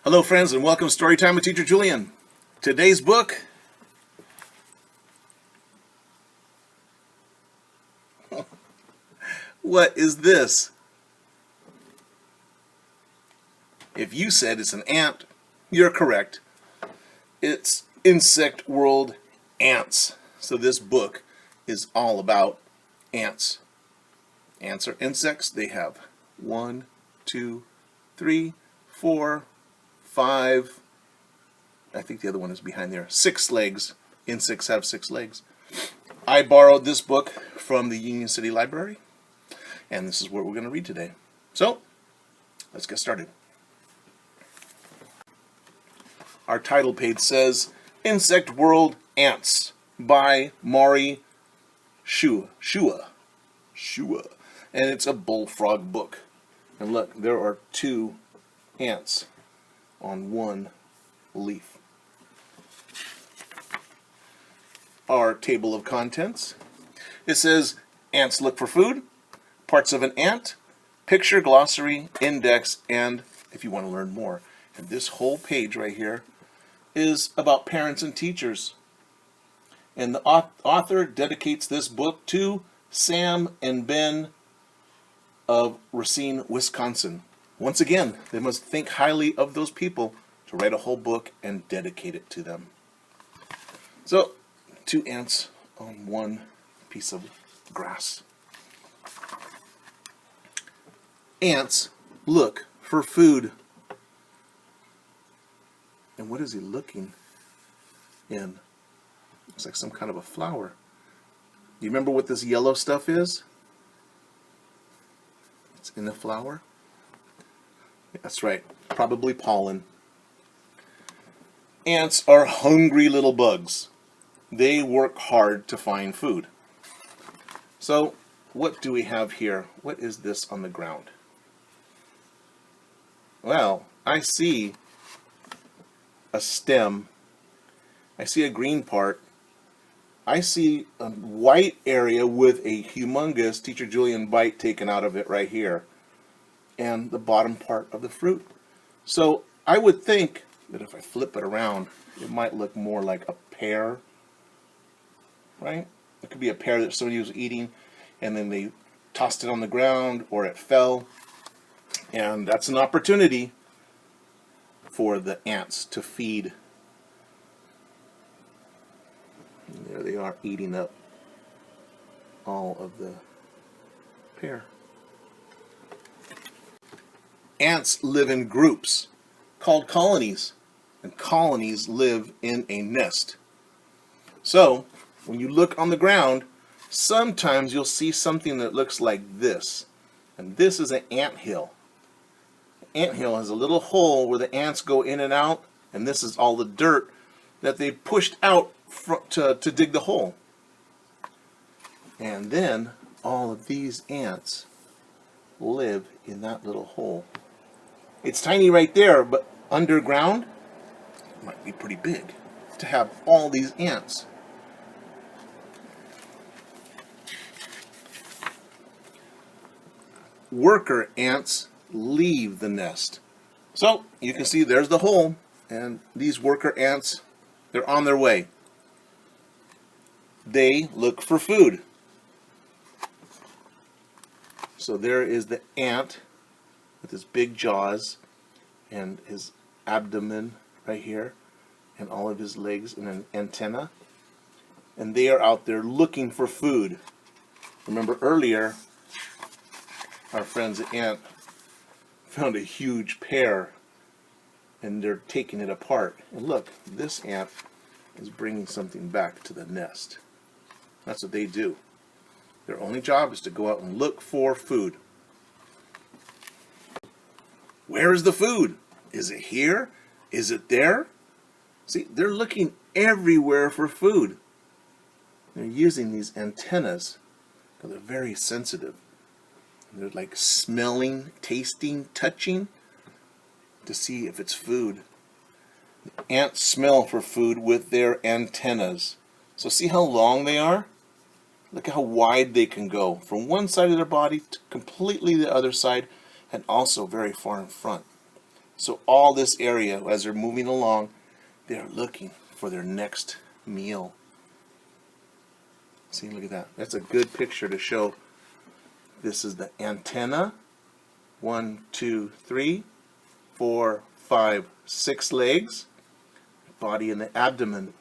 Hello friends, and welcome to Storytime with Teacher Julian. Today's book, what is this? If you said it's an ant, you're correct. It's Insect World Ants. So this book is all about ants. Ants are insects. They have 1, 2, 3, 4, 5, I think the other one is behind there, 6 legs. Insects have 6 legs. I borrowed this book from the Union City Library, and this is what we're going to read today. So, let's get started. Our title page says, Insect World Ants by Mari Shua. And it's a bullfrog book. And look, there are 2 ants on 1 leaf. Our table of contents. It says, ants look for food, parts of an ant, picture, glossary, index, and if you want to learn more. And this whole page right here is about parents and teachers. And the author dedicates this book to Sam and Ben of Racine, Wisconsin. Once again, they must think highly of those people to write a whole book and dedicate it to them. So, 2 ants on 1 piece of grass. Ants look for food. And what is he looking in? Looks like some kind of a flower. Do you remember what this yellow stuff is? It's in the flower. That's right, probably pollen. Ants are hungry little bugs. They work hard to find food. So, what do we have here? What is this on the ground? Well, I see a stem. I see a green part. I see a white area with a humongous Teacher Julian bite taken out of it right here. And the bottom part of the fruit. So I would think that if I flip it around, it might look more like a pear, right? It could be a pear that somebody was eating and then they tossed it on the ground or it fell. And that's an opportunity for the ants to feed. And there they are eating up all of the pear. Ants live in groups called colonies, and colonies live in a nest. So, when you look on the ground, sometimes you'll see something that looks like this, and this is an anthill. An anthill has a little hole where the ants go in and out, and this is all the dirt that they pushed out to dig the hole. And then all of these ants live in that little hole. It's tiny right there, but underground it might be pretty big to have all these ants. Worker ants leave the nest. So you can see there's the hole, and these worker ants, they're on their way. They look for food. So there is the ant with his big jaws and his abdomen right here and all of his legs and an antenna. And they are out there looking for food. Remember earlier, our friends at ant found a huge pear and they're taking it apart. And look, this ant is bringing something back to the nest. That's what they do. Their only job is to go out and look for food. Where is the food? Is it here? Is it there? See, they're looking everywhere for food. They're using these antennas because they're very sensitive. They're like smelling, tasting, touching to see if it's food. Ants smell for food with their antennas. So see how long they are? Look at how wide they can go from one side of their body to completely the other side, and also very far in front. So all this area, as they're moving along, they're looking for their next meal. See, look at that. That's a good picture to show. This is the antenna. 1, 2, 3, 4, 5, 6 legs. Body and the abdomen.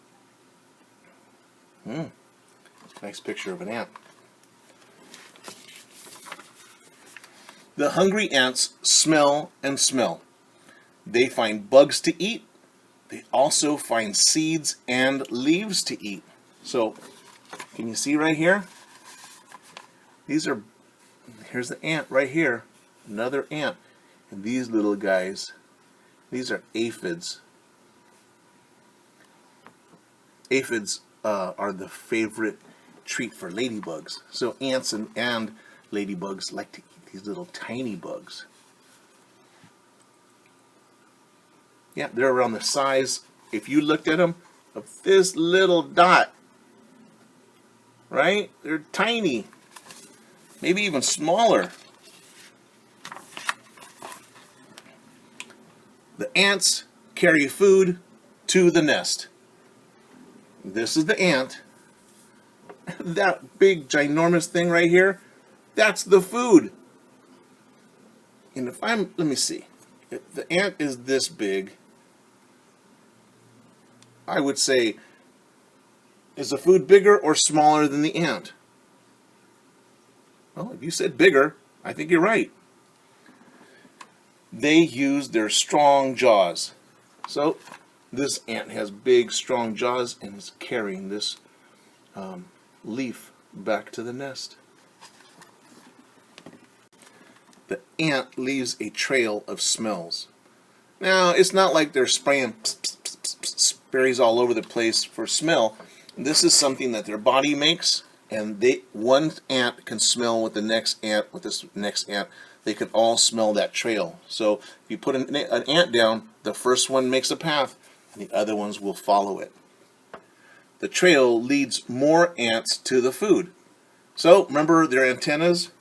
Nice picture of an ant. The hungry ants smell and smell. They find bugs to eat. They also find seeds and leaves to eat. So, can you see right here? Here's the ant right here. Another ant. And these little guys, these are aphids. Aphids are the favorite treat for ladybugs. So ants and ladybugs like to eat these little tiny bugs. Yeah, they're around the size, if you looked at them, of this little dot. Right? They're tiny. Maybe even smaller. The ants carry food to the nest. This is the ant. That big, ginormous thing right here, that's the food. And if let me see. If the ant is this big, I would say, is the food bigger or smaller than the ant? Well, if you said bigger, I think you're right. They use their strong jaws. So this ant has big, strong jaws and is carrying this leaf back to the nest. The ant leaves a trail of smells. Now, it's not like they're spraying sprays all over the place for smell. This is something that their body makes, and one ant can smell with the next ant, with this next ant. They can all smell that trail. So if you put an ant down, the first one makes a path, and the other ones will follow it. The trail leads more ants to the food. So remember their antennas?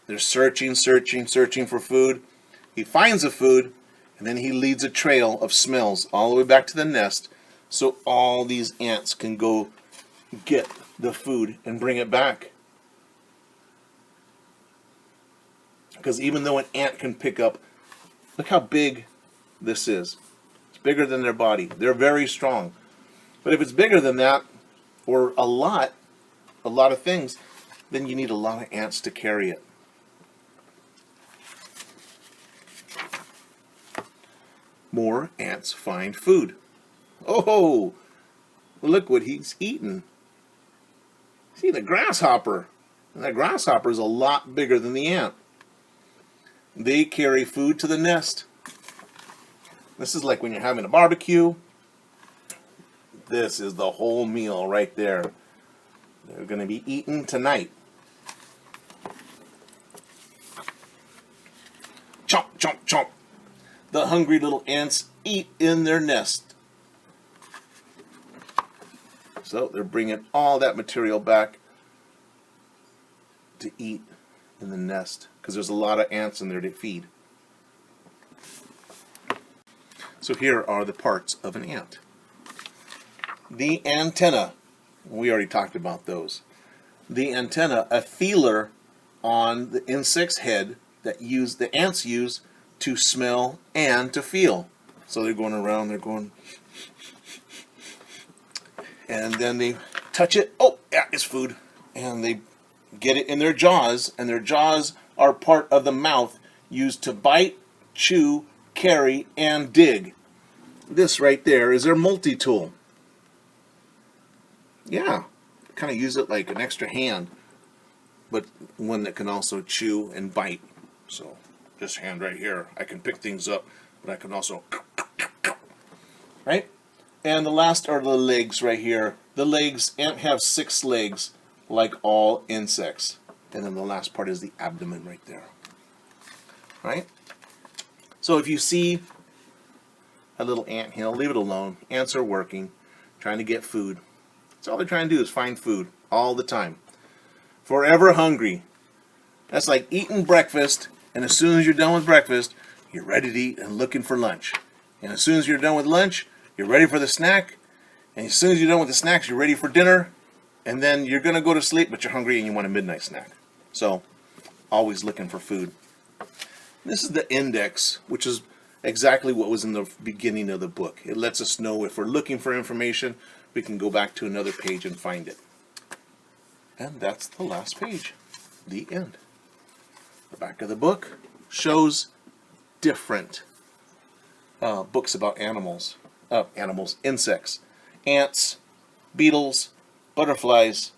They're searching for food. He finds the food, and then he leads a trail of smells all the way back to the nest, so all these ants can go get the food and bring it back. Because even though an ant can pick up, look how big this is. It's bigger than their body. They're very strong. But if it's bigger than that, or a lot of things, then you need a lot of ants to carry it. More ants find food. Oh, look what he's eating. See, the grasshopper. And that grasshopper is a lot bigger than the ant. They carry food to the nest. This is like when you're having a barbecue. This is the whole meal right there. They're going to be eaten tonight. Chomp, chomp, chomp. The hungry little ants eat in their nest. So they're bringing all that material back to eat in the nest, because there's a lot of ants in there to feed. So here are the parts of an ant. The antenna. We already talked about those. The antenna, a feeler on the insect's head that the ants use to smell and to feel. So they're going around, they're going, and then they touch it. Oh, yeah, it's food. And they get it in their jaws, and their jaws are part of the mouth used to bite, chew, carry, and dig. This right there is their multi-tool. Yeah, kind of use it like an extra hand, but one that can also chew and bite. So this hand right here, I can pick things up, but I can also, right? And the last are the legs right here. The legs, ants have 6 legs, like all insects. And then the last part is the abdomen right there. Right? So if you see a little anthill, leave it alone. Ants are working, trying to get food. That's all they're trying to do is find food all the time. Forever hungry. That's like eating breakfast, and as soon as you're done with breakfast, you're ready to eat and looking for lunch. And as soon as you're done with lunch, you're ready for the snack. And as soon as you're done with the snacks, you're ready for dinner. And then you're going to go to sleep, but you're hungry and you want a midnight snack. So, always looking for food. This is the index, which is exactly what was in the beginning of the book. It lets us know if we're looking for information, we can go back to another page and find it. And that's the last page. The end. The back of the book shows different books about insects, ants, beetles, butterflies,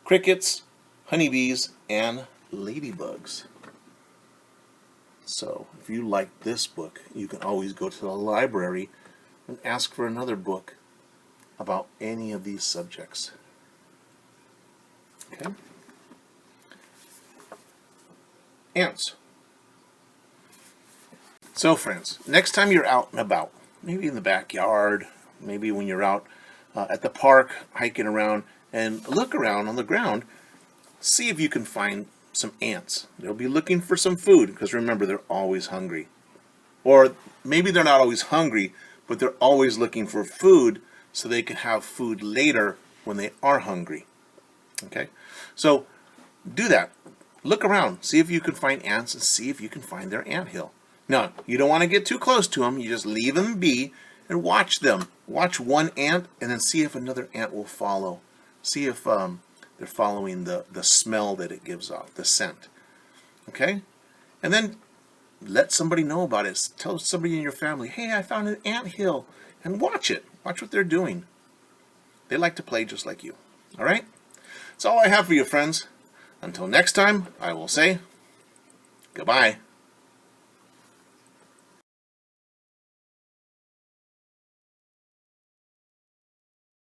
crickets, honeybees, and ladybugs. So, if you like this book, you can always go to the library and ask for another book about any of these subjects. Okay? Ants. So, friends, next time you're out and about, maybe in the backyard, maybe when you're out at the park hiking around, and look around on the ground, see if you can find some ants. They'll be looking for some food, because remember, they're always hungry. Or maybe they're not always hungry, but they're always looking for food so they can have food later when they are hungry. Okay? So do that. Look around. See if you can find ants and see if you can find their anthill. Now, you don't want to get too close to them. You just leave them be and watch them. Watch one ant and then see if another ant will follow. See if they're following the smell that it gives off, the scent. Okay? And then let somebody know about it. Tell somebody in your family, hey, I found an anthill. And watch it. Watch what they're doing. They like to play just like you. All right? That's all I have for you, friends. Until next time, I will say goodbye.